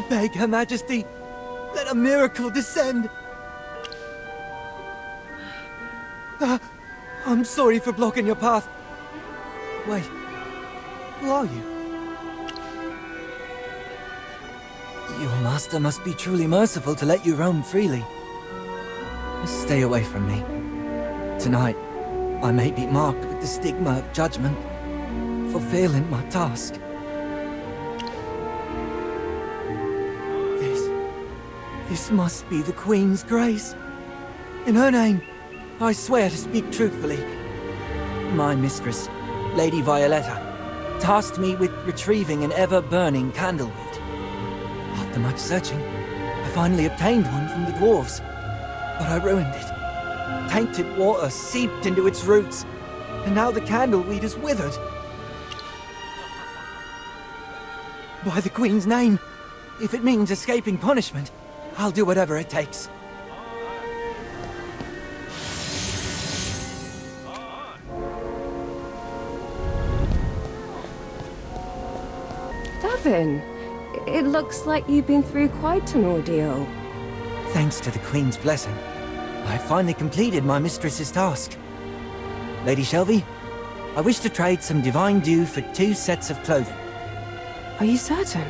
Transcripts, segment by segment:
beg Her Majesty, let a miracle descend. I'm sorry for blocking your path. Wait, who are you? Your master must be truly merciful to let you roam freely. Stay away from me. Tonight, I may be marked with the stigma of judgment for failing my task. This must be the Queen's grace. In her name, I swear to speak truthfully. My mistress, Lady Violetta, tasked me with retrieving an ever-burning candleweed. After much searching, I finally obtained one from the dwarves, but I ruined it. Tainted water seeped into its roots, and now the candleweed is withered. By the Queen's name, if it means escaping punishment, I'll do whatever it takes. Davin, it looks like you've been through quite an ordeal. Thanks to the Queen's blessing, I finally completed my mistress's task. Lady Shelby, I wish to trade some divine dew for 2 sets of clothing. Are you certain?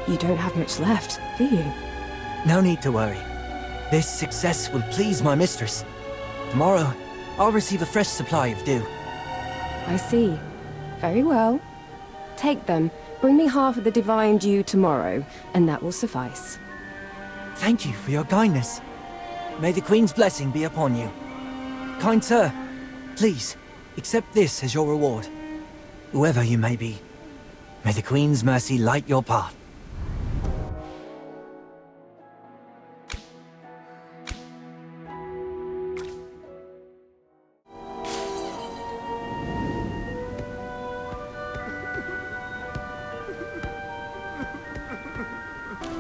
You don't have much left, do you? No need to worry. This success will please my mistress. Tomorrow, I'll receive a fresh supply of dew. I see. Very well. Take them. Bring me half of the divine dew tomorrow, and that will suffice. Thank you for your kindness. May the Queen's blessing be upon you. Kind sir, please, accept this as your reward. Whoever you may be, may the Queen's mercy light your path.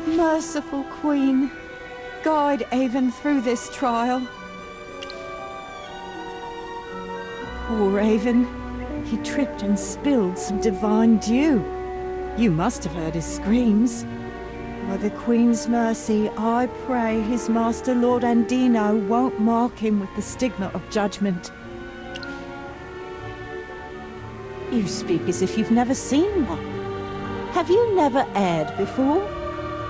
Merciful Queen, guide Avon through this trial. Poor Avon, he tripped and spilled some divine dew. You must have heard his screams. By the Queen's mercy, I pray his master Lord Andino won't mark him with the stigma of judgment. You speak as if you've never seen one. Have you never erred before?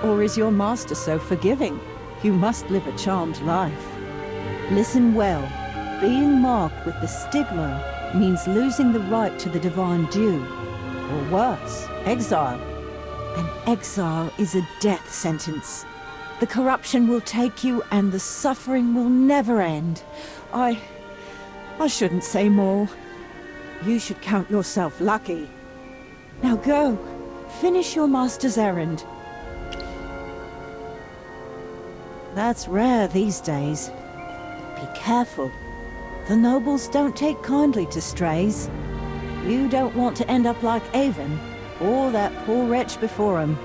Or is your master so forgiving? You must live a charmed life. Listen well. Being marked with the stigma means losing the right to the divine dew. Or worse, exile. And exile is a death sentence. The corruption will take you and the suffering will never end. I shouldn't say more. You should count yourself lucky. Now go. Finish your master's errand. That's rare these days. Be careful. The nobles don't take kindly to strays. You don't want to end up like Avon, or that poor wretch before him.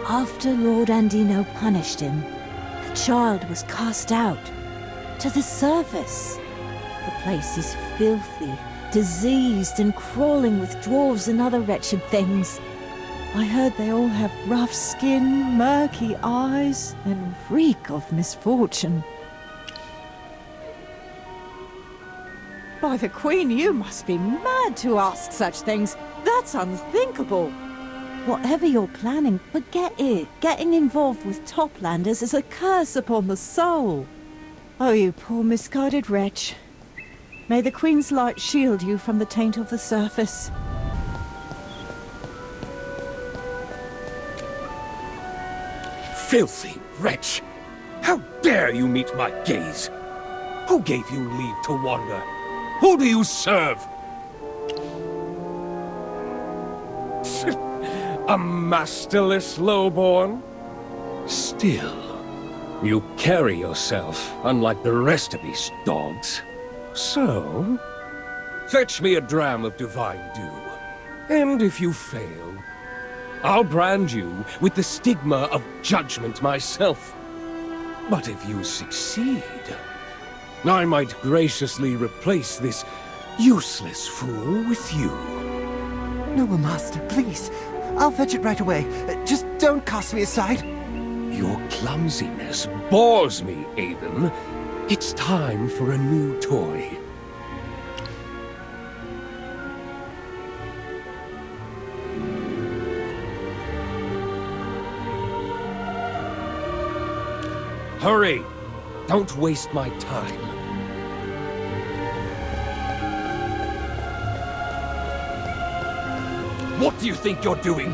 After Lord Andino punished him, the child was cast out, to the surface. The place is filthy, diseased and crawling with dwarves and other wretched things. I heard they all have rough skin, murky eyes, and reek of misfortune. By the Queen, you must be mad to ask such things. That's unthinkable. Whatever you're planning, forget it. Getting involved with Toplanders is a curse upon the soul. Oh, you poor misguided wretch. May the Queen's light shield you from the taint of the surface. Filthy wretch! How dare you meet my gaze? Who gave you leave to wander? Who do you serve? A masterless lowborn? Still, you carry yourself unlike the rest of these dogs. So, fetch me a dram of divine dew, and if you fail, I'll brand you with the stigma of judgment myself. But if you succeed, I might graciously replace this useless fool with you. Noble Master, please. I'll fetch it right away. Just don't cast me aside. Your clumsiness bores me, Aiden. It's time for a new toy. Hurry! Don't waste my time. What do you think you're doing?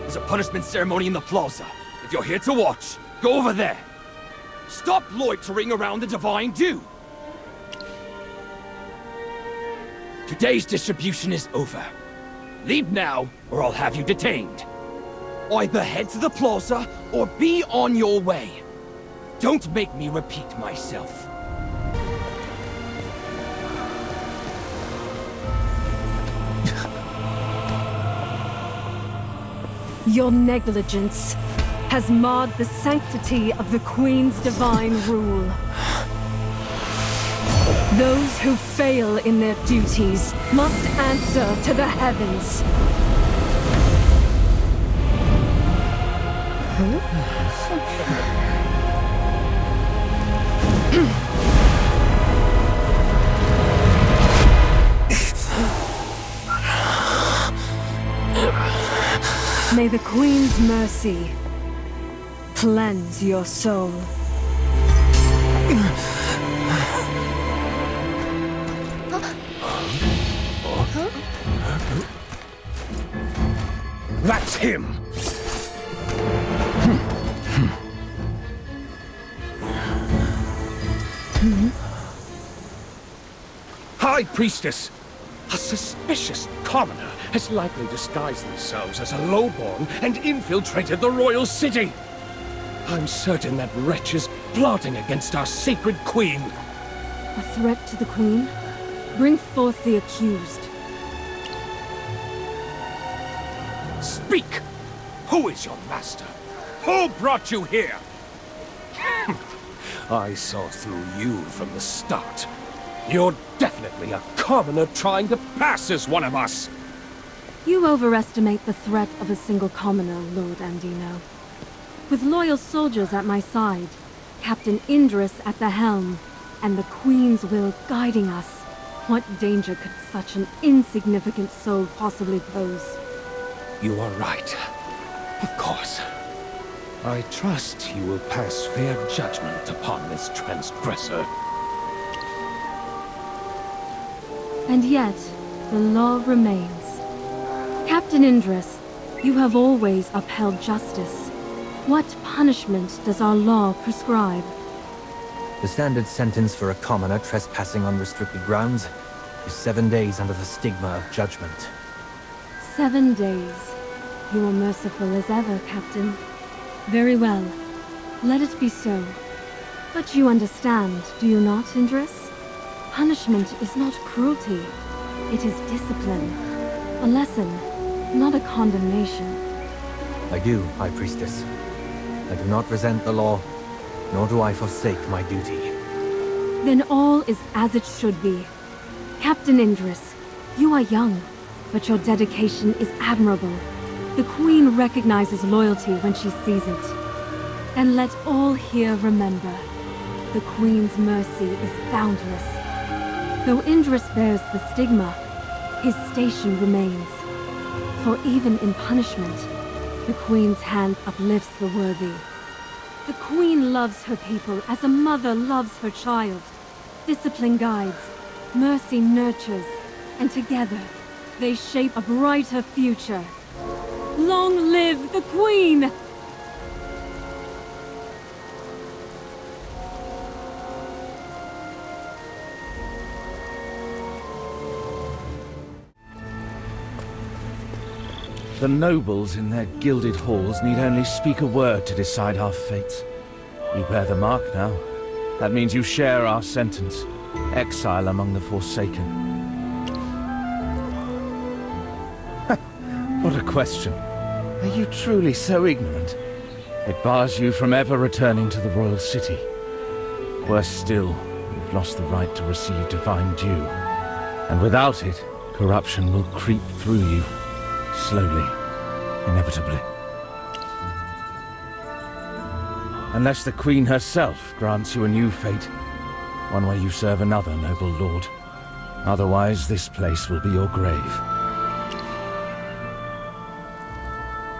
There's a punishment ceremony in the plaza. If you're here to watch, go over there. Stop loitering around the Divine Dew! Today's distribution is over. Leave now, or I'll have you detained. Either head to the plaza, or be on your way. Don't make me repeat myself. Your negligence has marred the sanctity of the Queen's divine rule. Those who fail in their duties must answer to the heavens. May the Queen's mercy cleanse your soul. That's him! High Priestess! A suspicious commoner has likely disguised themselves as a lowborn and infiltrated the royal city. I'm certain that wretch is plotting against our sacred queen. A threat to the Queen? Bring forth the accused. Speak! Who is your master? Who brought you here? I saw through you from the start. You're definitely a commoner trying to pass as one of us. You overestimate the threat of a single commoner, Lord Andino. With loyal soldiers at my side, Captain Indris at the helm, and the Queen's will guiding us, what danger could such an insignificant soul possibly pose? You are right. Of course. I trust you will pass fair judgment upon this transgressor. And yet, the law remains. Captain Indris, you have always upheld justice. What punishment does our law prescribe? The standard sentence for a commoner trespassing on restricted grounds is 7 days under the stigma of judgment. 7 days. You are merciful as ever, Captain. Very well. Let it be so. But you understand, do you not, Indris? Punishment is not cruelty. It is discipline. A lesson, not a condemnation. I do, High Priestess. I do not resent the law, nor do I forsake my duty. Then all is as it should be. Captain Indris, you are young, but your dedication is admirable. The Queen recognizes loyalty when she sees it. And let all here remember, the Queen's mercy is boundless. Though Indris bears the stigma, his station remains. For even in punishment, the Queen's hand uplifts the worthy. The Queen loves her people as a mother loves her child. Discipline guides, mercy nurtures, and together, they shape a brighter future. Long live the Queen! The nobles in their gilded halls need only speak a word to decide our fates. You bear the mark now. That means you share our sentence. Exile among the Forsaken. What a question. Are you truly so ignorant? It bars you from ever returning to the royal city. Worse still, you've lost the right to receive divine due. And without it, corruption will creep through you. Slowly. inevitably. Unless the Queen herself grants you a new fate, one where you serve another noble lord. Otherwise, this place will be your grave.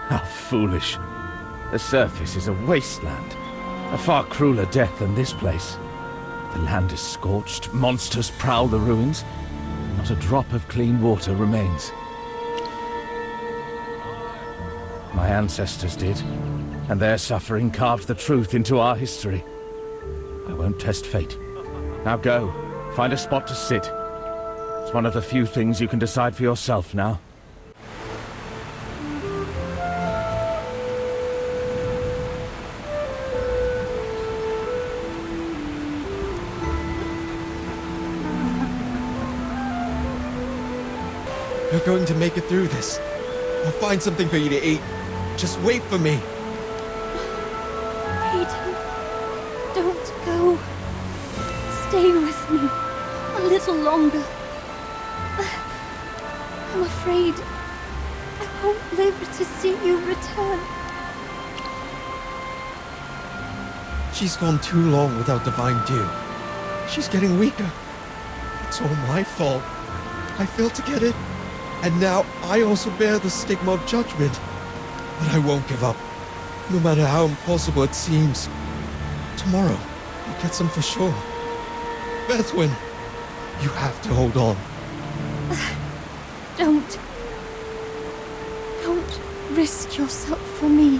How foolish. The surface is a wasteland. A far crueler death than this place. The land is scorched, monsters prowl the ruins. Not a drop of clean water remains. My ancestors did, and their suffering carved the truth into our history. I won't test fate. Now go, find a spot to sit. It's one of the few things you can decide for yourself now. You're going to make it through this. I'll find something for you to eat. Just wait for me. Aiden, don't go. Stay with me a little longer. I'm afraid I won't live to see you return. She's gone too long without divine dew. She's getting weaker. It's all my fault. I failed to get it, and now I also bear the stigma of judgment. But I won't give up, no matter how impossible it seems. Tomorrow, I'll get some for sure. Bethwyn, you have to hold on. Don't risk yourself for me.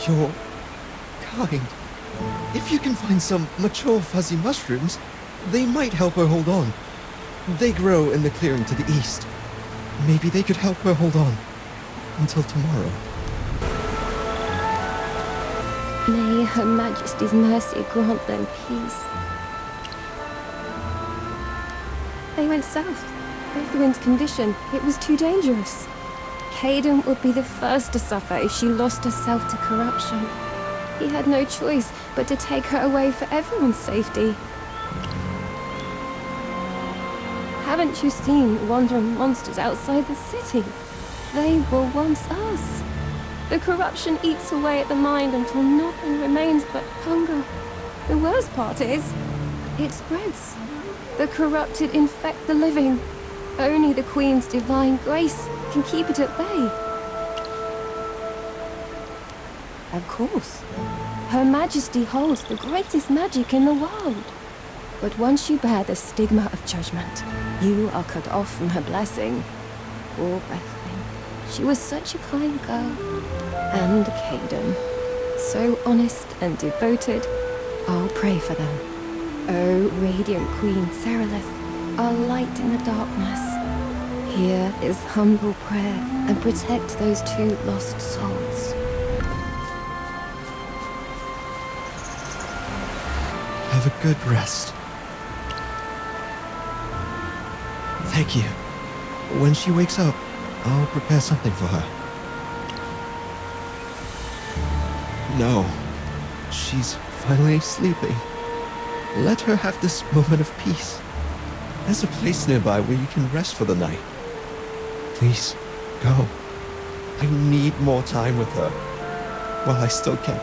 You're kind. If you can find some mature fuzzy mushrooms, they might help her hold on. They grow in the clearing to the east. Maybe they could help her hold on until tomorrow. May Her Majesty's mercy grant them peace. They went south. Bethwyn's condition, it was too dangerous. Caden would be the first to suffer if she lost herself to corruption. He had no choice but to take her away for everyone's safety. Haven't you seen wandering monsters outside the city? They were once us. The corruption eats away at the mind until nothing remains but hunger. The worst part is, it spreads. The corrupted infect the living. Only the Queen's divine grace can keep it at bay. Of course. Her Majesty holds the greatest magic in the world. But once you bear the stigma of judgment, you are cut off from her blessing. Poor Bethwyn. She was such a kind girl. And Caden. So honest and devoted. I'll pray for them. O radiant Queen Serelith, our light in the darkness. Here is humble prayer and protect those two lost souls. Have a good rest. Thank you. When she wakes up, I'll prepare something for her. No, she's finally sleeping. Let her have this moment of peace. There's a place nearby where you can rest for the night. Please, go. I need more time with her while I still can.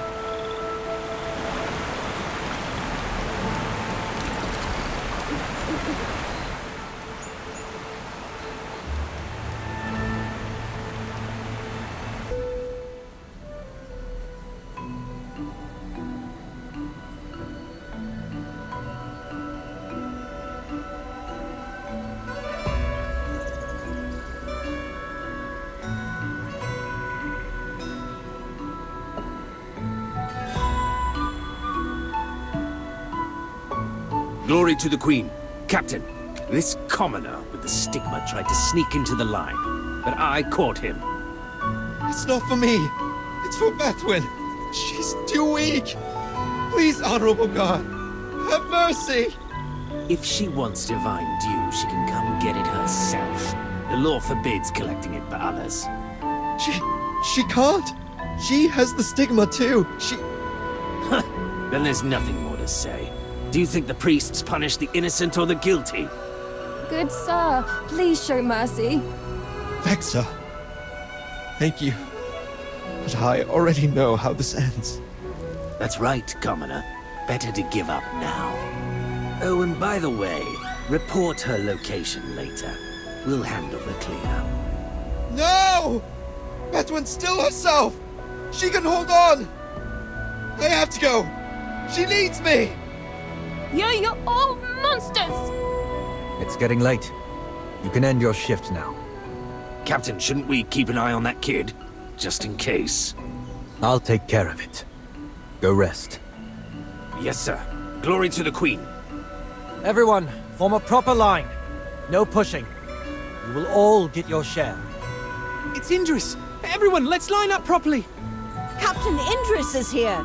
Glory to the Queen. Captain, this commoner with the stigma tried to sneak into the line, but I caught him. It's not for me. It's for Bethwyn. She's too weak. Please, Honorable God, have mercy. If she wants divine dew, she can come get it herself. The law forbids collecting it for others. She can't. She has the stigma too. Then there's nothing more to say. Do you think the priests punish the innocent or the guilty? Good sir, please show mercy. Vexa. Thank you. But I already know how this ends. That's right, Commoner. Better to give up now. Oh, and by the way, report her location later. We'll handle the cleanup. No! Bedouin's still herself! She can hold on! I have to go! She needs me! You're all monsters! It's getting late. You can end your shift now. Captain, shouldn't we keep an eye on that kid? Just in case. I'll take care of it. Go rest. Yes, sir. Glory to the Queen. Everyone, form a proper line. No pushing. You will all get your share. It's Indris! Everyone, let's line up properly! Captain Indris is here!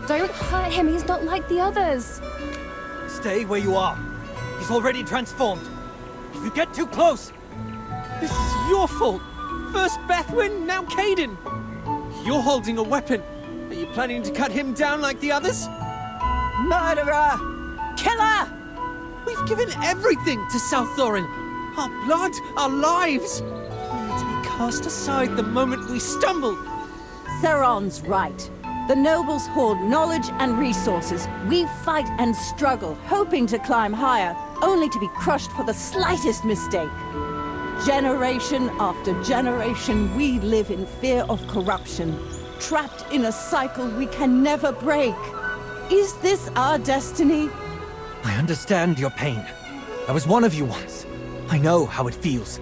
Don't hurt him, he's not like the others. Stay where you are. He's already transformed. If you get too close... This is your fault! First Bethwyn, now Caden! You're holding a weapon. Are you planning to cut him down like the others? Murderer! Killer! We've given everything to South Thorin. Our blood, our lives. We need to be cast aside the moment we stumble. Theron's right. The nobles hoard knowledge and resources. We fight and struggle, hoping to climb higher, only to be crushed for the slightest mistake. Generation after generation, we live in fear of corruption, trapped in a cycle we can never break. Is this our destiny? I understand your pain. I was one of you once. I know how it feels.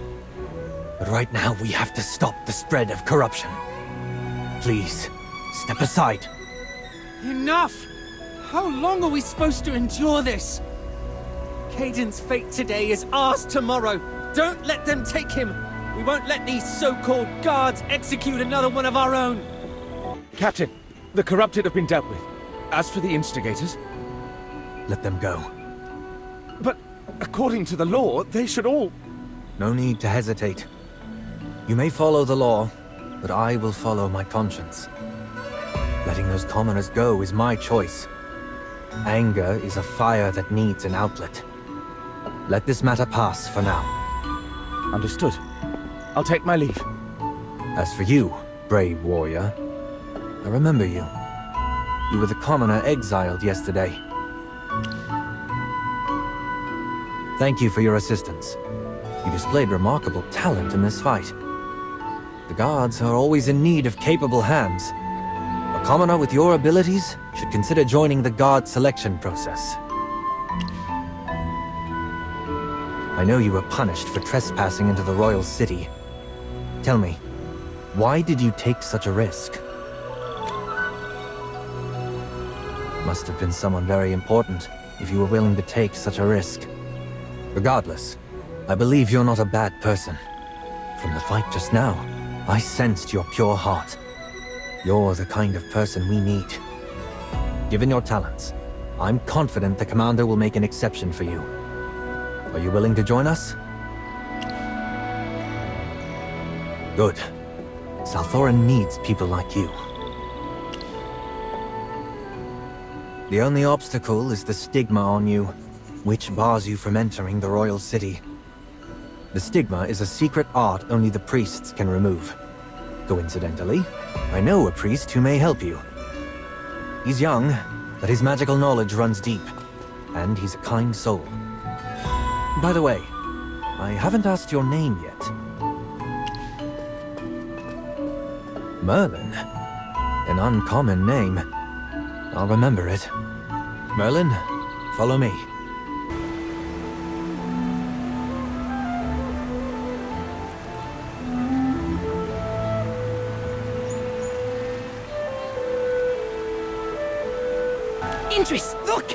But right now, we have to stop the spread of corruption. Please, step aside. Enough! How long are we supposed to endure this? Caden's fate today is ours tomorrow. Don't let them take him. We won't let these so-called guards execute another one of our own. Captain, the corrupted have been dealt with. As for the instigators... Let them go. But according to the law, they should all... No need to hesitate. You may follow the law, but I will follow my conscience. Letting those commoners go is my choice. Anger is a fire that needs an outlet. Let this matter pass for now. Understood. I'll take my leave. As for you, brave warrior, I remember you. You were the commoner exiled yesterday. Thank you for your assistance. You displayed remarkable talent in this fight. The guards are always in need of capable hands. A commoner with your abilities should consider joining the guard selection process. I know you were punished for trespassing into the royal city. Tell me, why did you take such a risk? Must have been someone very important if you were willing to take such a risk. Regardless, I believe you're not a bad person. From the fight just now, I sensed your pure heart. You're the kind of person we need. Given your talents, I'm confident the commander will make an exception for you. Are you willing to join us? Good. South Thorin needs people like you. The only obstacle is the stigma on you. which bars you from entering the royal city. The stigma is a secret art only the priests can remove. Coincidentally, I know a priest who may help you. He's young, but his magical knowledge runs deep, and he's a kind soul. By the way, I haven't asked your name yet. Merlin. An uncommon name. I'll remember it. Merlin, follow me. Idris, look!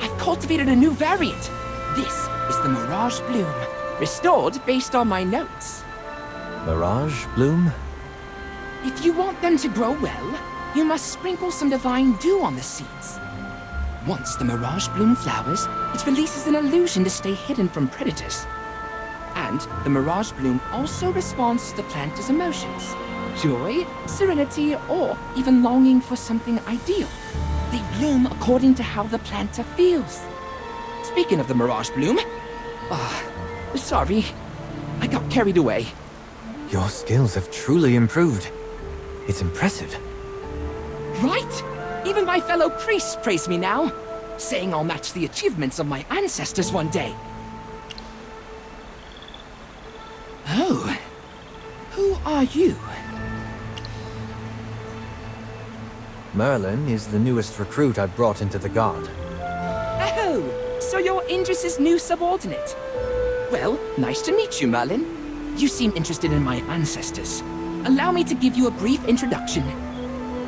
I've cultivated a new variant. This is the Mirage Bloom, restored based on my notes. Mirage Bloom? If you want them to grow well, you must sprinkle some divine dew on the seeds. Once the Mirage Bloom flowers, it releases an illusion to stay hidden from predators. And the Mirage Bloom also responds to the planter's emotions. Joy, serenity, or even longing for something ideal. They bloom according to how the planter feels. Speaking of the Mirage Bloom... sorry. I got carried away. Your skills have truly improved. It's impressive. Right? Even my fellow priests praise me now, saying I'll match the achievements of my ancestors one day. Oh. Who are you? Merlin is the newest recruit I've brought into the Guard. Oh, so you're Indris's new subordinate. Well, nice to meet you, Merlin. You seem interested in my ancestors. Allow me to give you a brief introduction.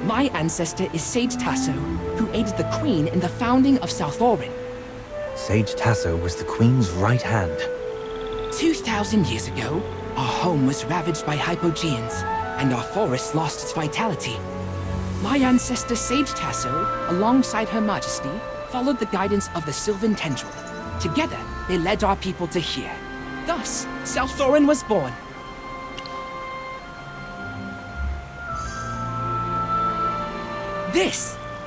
My ancestor is Sage Tasso, who aided the Queen in the founding of South Orin. Sage Tasso was the Queen's right hand. 2,000 years ago, our home was ravaged by hypogeans, and our forest lost its vitality. My ancestor Sage Tasso, alongside Her Majesty, followed the guidance of the Sylvan Tendril. Together, they led our people to here. Thus, South Thorin was born.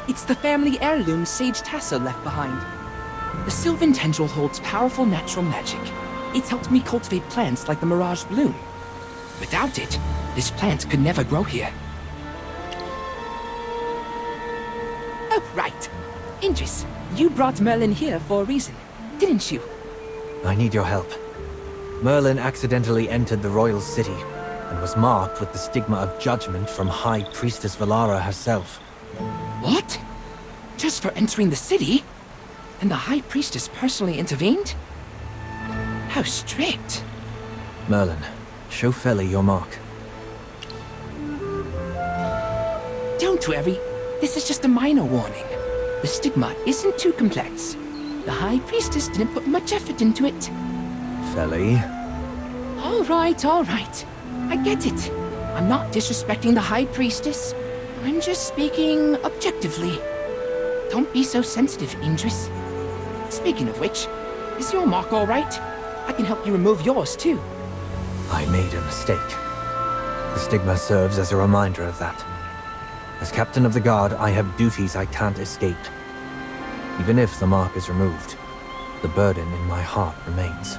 It's the family heirloom Sage Tasso left behind. The Sylvan Tendril holds powerful natural magic. It's helped me cultivate plants like the Mirage Bloom. Without it, this plant could never grow here. Oh, right. Indris, you brought Merlin here for a reason, didn't you? I need your help. Merlin accidentally entered the royal city and was marked with the stigma of judgment from High Priestess Valara herself. What? Just for entering the city? And the High Priestess personally intervened? How strict. Merlin, show Feli your mark. Don't worry. This is just a minor warning. The stigma isn't too complex. The High Priestess didn't put much effort into it. Feli. All right. I get it. I'm not disrespecting the High Priestess. I'm just speaking objectively. Don't be so sensitive, Indris. Speaking of which, is your mark all right? I can help you remove yours, too. I made a mistake. The stigma serves as a reminder of that. As Captain of the Guard, I have duties I can't escape. Even if the mark is removed, the burden in my heart remains.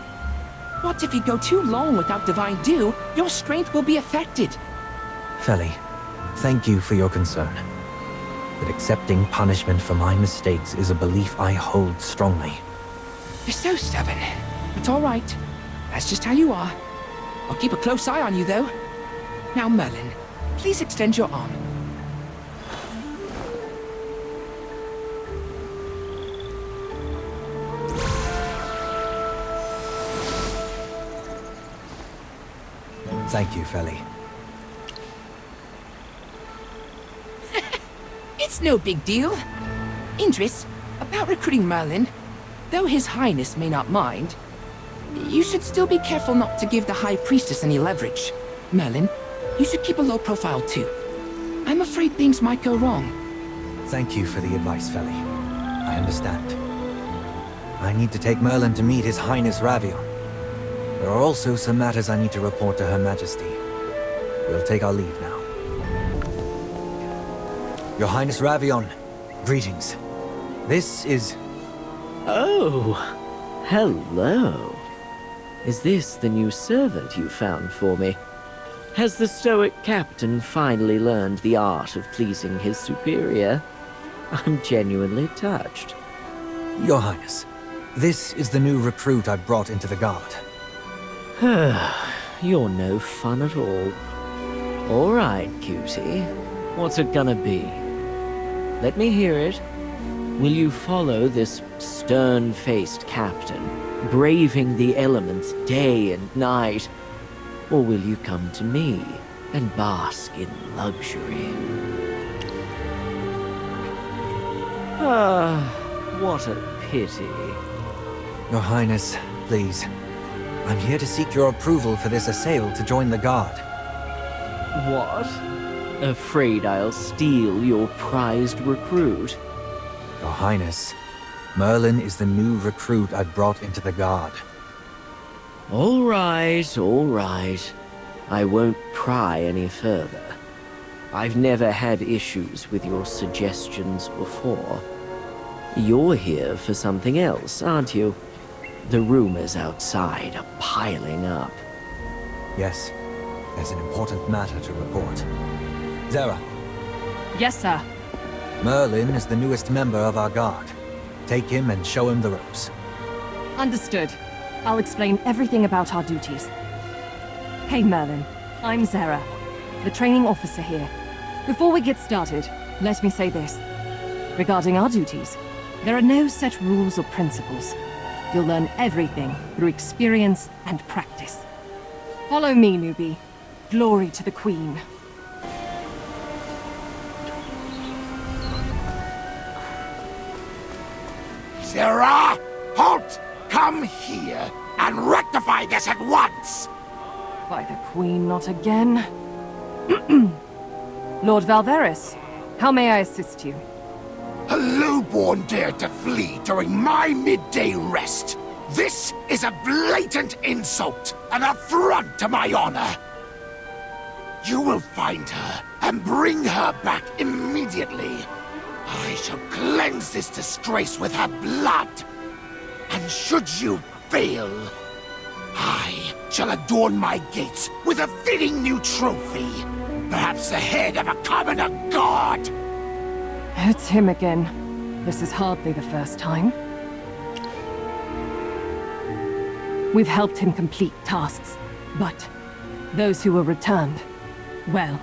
What if you go too long without divine dew? Your strength will be affected. Feli, thank you for your concern. But accepting punishment for my mistakes is a belief I hold strongly. You're so stubborn. It's all right. That's just how you are. I'll keep a close eye on you, though. Now, Merlin, please extend your arm. Thank you, Feli. It's no big deal. Indris, about recruiting Merlin, though His Highness may not mind, you should still be careful not to give the High Priestess any leverage. Merlin, you should keep a low profile too. I'm afraid things might go wrong. Thank you for the advice, Feli. I understand. I need to take Merlin to meet His Highness Ravion. There are also some matters I need to report to Her Majesty. We'll take our leave now. Your Highness Ravion, greetings. This is... Oh, Hello. Is this the new servant you found for me? Has the stoic captain finally learned the art of pleasing his superior? I'm genuinely touched. Your Highness, this is the new recruit I brought into the guard. You're no fun at all. All right, cutie. What's it gonna be? Let me hear it. Will you follow this stern-faced captain, braving the elements day and night? Or will you come to me and bask in luxury? What a pity. Your Highness, please. I'm here to seek your approval for this assail to join the guard. What? Afraid I'll steal your prized recruit? Your Highness, Merlin is the new recruit I've brought into the guard. All right, all right. I won't pry any further. I've never had issues with your suggestions before. You're here for something else, aren't you? The rumors outside are piling up. Yes, there's an important matter to report. Zara. Yes, sir. Merlin is the newest member of our guard. Take him and show him the ropes. Understood. I'll explain everything about our duties. Hey, Merlin. I'm Zara, the training officer here. Before we get started, let me say this. Regarding our duties, there are no set rules or principles. You'll learn everything through experience and practice. Follow me, newbie. Glory to the Queen. Zara! Halt! Come here and rectify this at once! By the Queen, not again. Lord Valveris, how may I assist you? A lowborn dared to flee during my midday rest. This is a blatant insult, an affront to my honor. You will find her and bring her back immediately. I shall cleanse this disgrace with her blood. And should you fail, I shall adorn my gates with a fitting new trophy. Perhaps the head of a commoner god. It's him again. This is hardly the first time. We've helped him complete tasks, but those who were returned, well,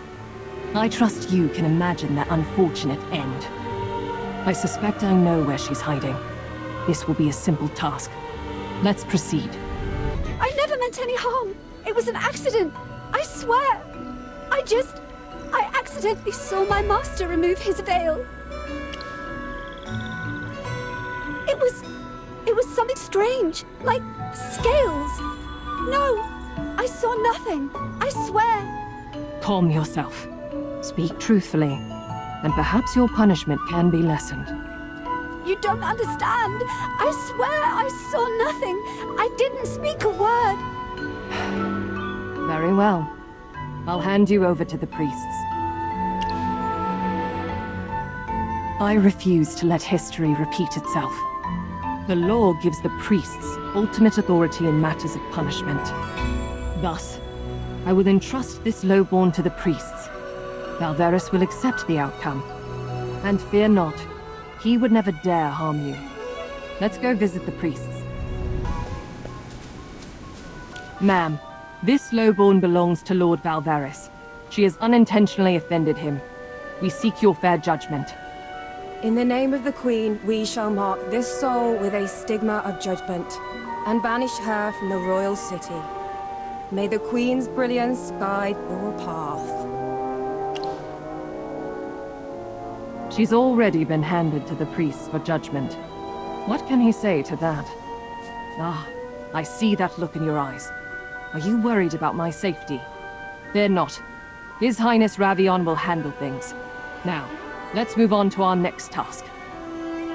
I trust you can imagine their unfortunate end. I suspect I know where she's hiding. This will be a simple task. Let's proceed. I never meant any harm. It was an accident. I swear. I accidentally saw my master remove his veil. It was something strange, like scales. No, I saw nothing. I swear. Calm yourself. Speak truthfully, and perhaps your punishment can be lessened. You don't understand. I swear I saw nothing. I didn't speak a word. Very well. I'll hand you over to the priests. I refuse to let history repeat itself. The law gives the priests ultimate authority in matters of punishment. Thus, I will entrust this lowborn to the priests. Valveris will accept the outcome. And fear not, he would never dare harm you. Let's go visit the priests. Ma'am, this lowborn belongs to Lord Valveris. She has unintentionally offended him. We seek your fair judgment. In the name of the Queen, we shall mark this soul with a stigma of judgment, and banish her from the royal city. May the Queen's brilliance guide your path. She's already been handed to the priests for judgment. What can he say to that? Ah, I see that look in your eyes. Are you worried about my safety? Fear not. His Highness Ravion will handle things. Now, let's move on to our next task.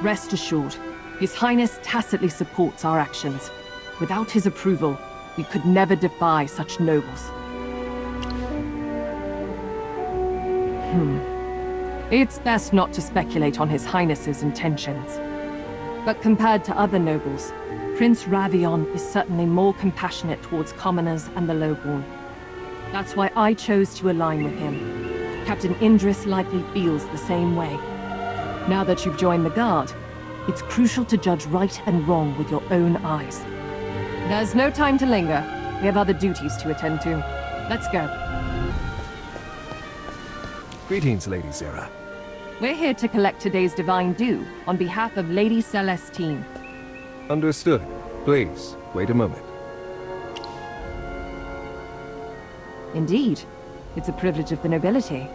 Rest assured, His Highness tacitly supports our actions. Without his approval, we could never defy such nobles. It's best not to speculate on His Highness's intentions. But compared to other nobles, Prince Ravion is certainly more compassionate towards commoners and the lowborn. That's why I chose to align with him. Captain Indris likely feels the same way. Now that you've joined the Guard, it's crucial to judge right and wrong with your own eyes. There's no time to linger. We have other duties to attend to. Let's go. Greetings, Lady Zera. We're here to collect today's divine due on behalf of Lady Celestine. Understood. Please, wait a moment. Indeed. It's a privilege of the nobility.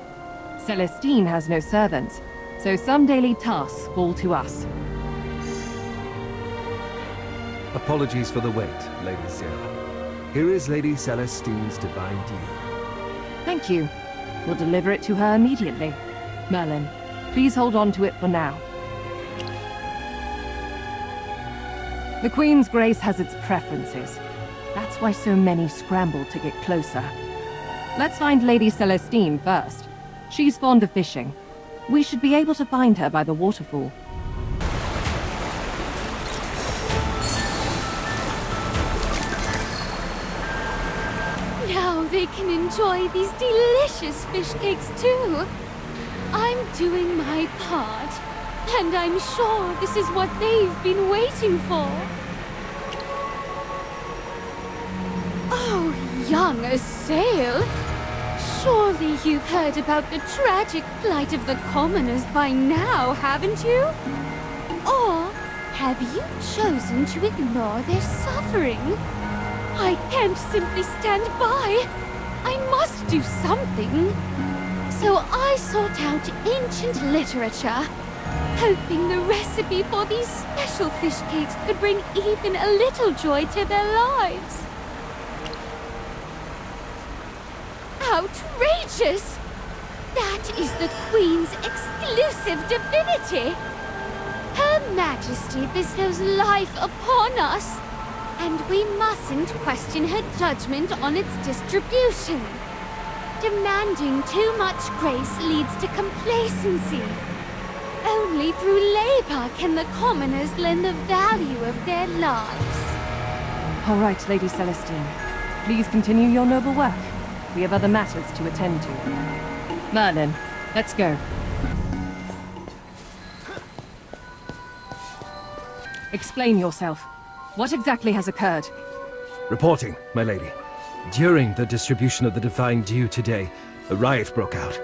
Celestine has no servants, so some daily tasks fall to us. Apologies for the wait, Lady Zera. Here is Lady Celestine's divine due. Thank you. We'll deliver it to her immediately. Merlin, please hold on to it for now. The Queen's Grace has its preferences. That's why so many scramble to get closer. Let's find Lady Celestine first. She's fond of fishing. We should be able to find her by the waterfall. Now they can enjoy these delicious fish cakes too. I'm doing my part, and I'm sure this is what they've been waiting for. Oh, young Assail! Surely you've heard about the tragic plight of the commoners by now, haven't you? Or have you chosen to ignore their suffering? I can't simply stand by. I must do something. So I sought out ancient literature, hoping the recipe for these special fish cakes could bring even a little joy to their lives. Outrageous! That is the Queen's exclusive divinity! Her Majesty bestows life upon us, and we mustn't question her judgment on its distribution. Demanding too much grace leads to complacency. Only through labor can the commoners learn the value of their lives. All right, Lady Celestine. Please continue your noble work. We have other matters to attend to. Merlin, let's go. Explain yourself. What exactly has occurred? Reporting, my lady. During the distribution of the divine due today, a riot broke out.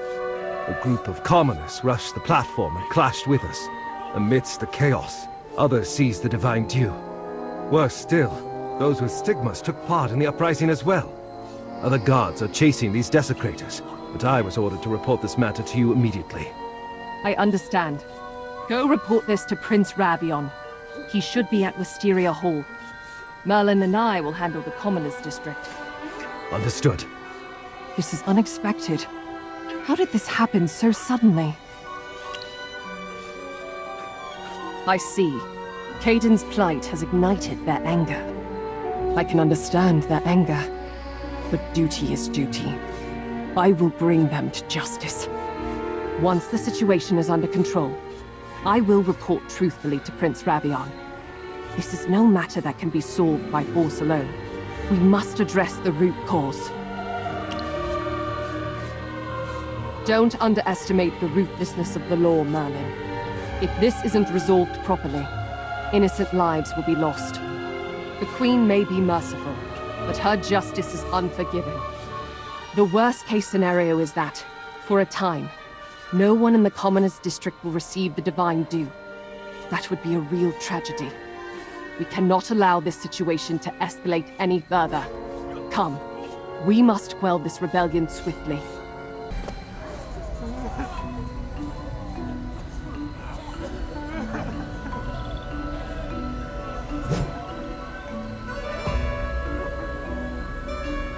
A group of commoners rushed the platform and clashed with us. Amidst the chaos, others seized the divine due. Worse still, those with stigmas took part in the uprising as well. Other guards are chasing these desecrators, but I was ordered to report this matter to you immediately. I understand. Go report this to Prince Ravion. He should be at Wisteria Hall. Merlin and I will handle the Commoners District. Understood. This is unexpected. How did this happen so suddenly? I see. Caden's plight has ignited their anger. I can understand their anger, but duty is duty. I will bring them to justice. Once the situation is under control, I will report truthfully to Prince Ravion. This is no matter that can be solved by force alone. We must address the root cause. Don't underestimate the ruthlessness of the law, Merlin. If this isn't resolved properly, innocent lives will be lost. The Queen may be merciful, but her justice is unforgiving. The worst-case scenario is that, for a time, no one in the Commoners District will receive the divine due. That would be a real tragedy. We cannot allow this situation to escalate any further. Come, we must quell this rebellion swiftly.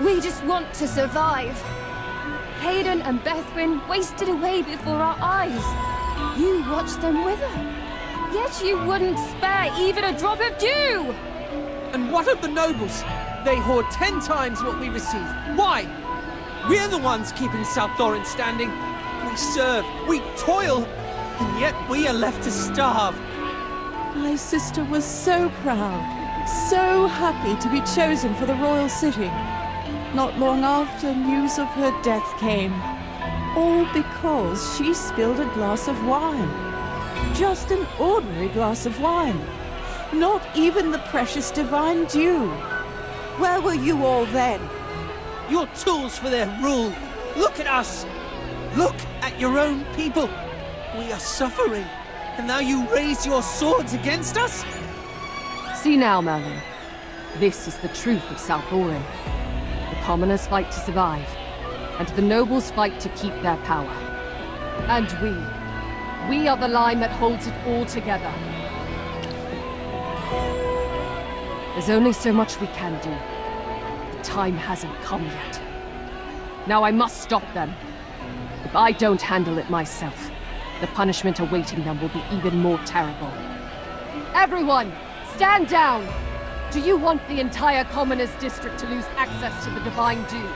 We just want to survive. Hayden and Bethwyn wasted away before our eyes. You watched them wither. Yet you wouldn't spare even a drop of dew! And what of the nobles? They hoard 10 times what we receive. Why? We're the ones keeping South Thorin standing. We serve, we toil, and yet we are left to starve. My sister was so proud. So happy to be chosen for the royal city. Not long after, news of her death came. All because she spilled a glass of wine. Just an ordinary glass of wine. Not even the precious divine dew. Where were you all then? You're tools for their rule. Look at us. Look at your own people. We are suffering. And now you raise your swords against us? See now, Merlin. This is the truth of South Orin. The commoners fight to survive, and the nobles fight to keep their power. And we are the line that holds it all together. There's only so much we can do. The time hasn't come yet. Now I must stop them. If I don't handle it myself, the punishment awaiting them will be even more terrible. Everyone, stand down! Do you want the entire Commoners District to lose access to the Divine Dew?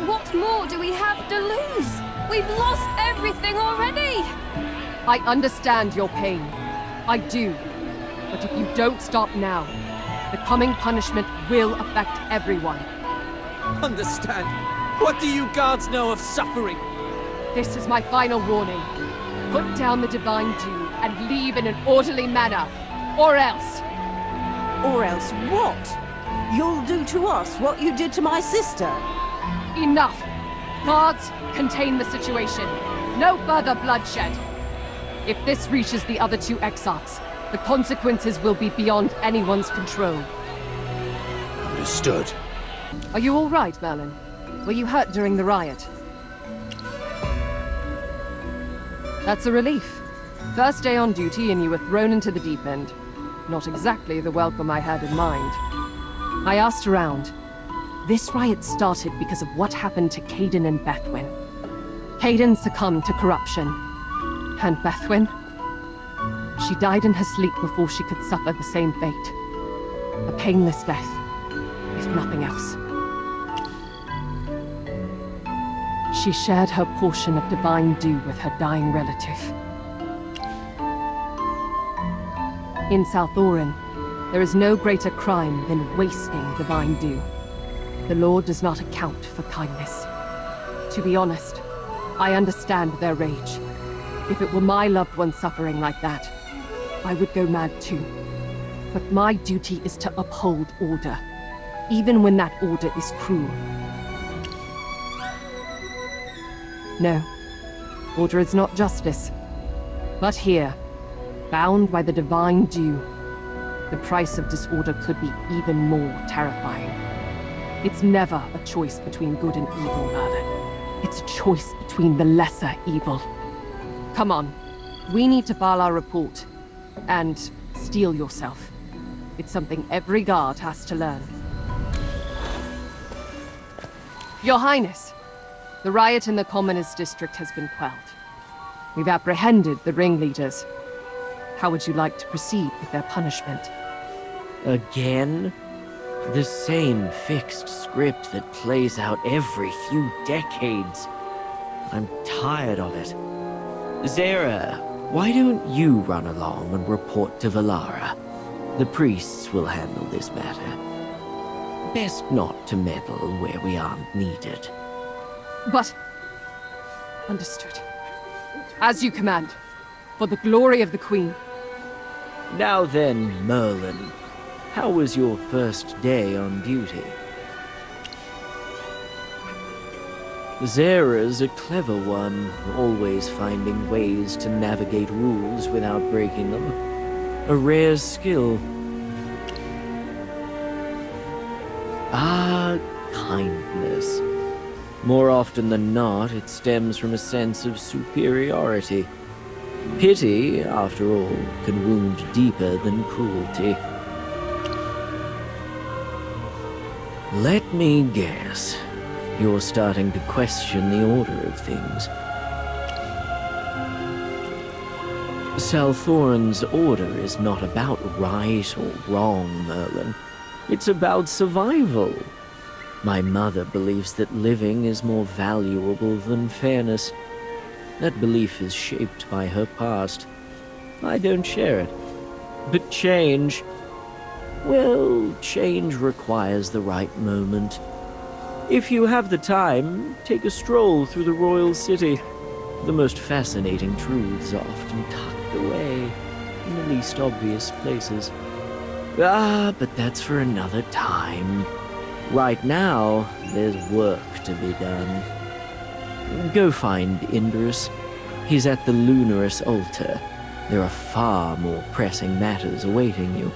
What more do we have to lose? We've lost everything already! I understand your pain. I do. But if you don't stop now, the coming punishment will affect everyone. Understand? What do you guards know of suffering? This is my final warning. Put down the Divine Dew and leave in an orderly manner. Or else... Or else what? You'll do to us what you did to my sister. Enough! Guards, contain the situation. No further bloodshed. If this reaches the other two exarchs, the consequences will be beyond anyone's control. Understood. Are you all right, Merlin? Were you hurt during the riot? That's a relief. First day on duty and you were thrown into the deep end. Not exactly the welcome I had in mind. I asked around. This riot started because of what happened to Caden and Bethwyn. Caden succumbed to corruption. And Bethwyn? She died in her sleep before she could suffer the same fate. A painless death, if nothing else. She shared her portion of divine dew with her dying relative. In South Orin, there is no greater crime than wasting divine dew. The law does not account for kindness. To be honest, I understand their rage. If it were my loved one suffering like that, I would go mad too. But my duty is to uphold order, even when that order is cruel. No, order is not justice. But here, bound by the divine dew, the price of disorder could be even more terrifying. It's never a choice between good and evil, Merlin. It's a choice between the lesser evil. Come on, we need to file our report. And steel yourself. It's something every guard has to learn. Your Highness, the riot in the Commoners District has been quelled. We've apprehended the ringleaders. How would you like to proceed with their punishment? Again? The same fixed script that plays out every few decades. I'm tired of it. Zara, why don't you run along and report to Valara? The priests will handle this matter. Best not to meddle where we aren't needed. But... Understood. As you command. For the glory of the Queen. Now then, Merlin. How was your first day on duty? Zara's a clever one, always finding ways to navigate rules without breaking them. A rare skill. Ah, kindness. More often than not, it stems from a sense of superiority. Pity, after all, can wound deeper than cruelty. Let me guess. You're starting to question the order of things. South Orin's order is not about right or wrong, Merlin. It's about survival. My mother believes that living is more valuable than fairness. That belief is shaped by her past. I don't share it. But change... Well, change requires the right moment. If you have the time, take a stroll through the royal city. The most fascinating truths are often tucked away in the least obvious places. But that's for another time. Right now, there's work to be done. Go find Indris. He's at the Lunaris altar. There are far more pressing matters awaiting you.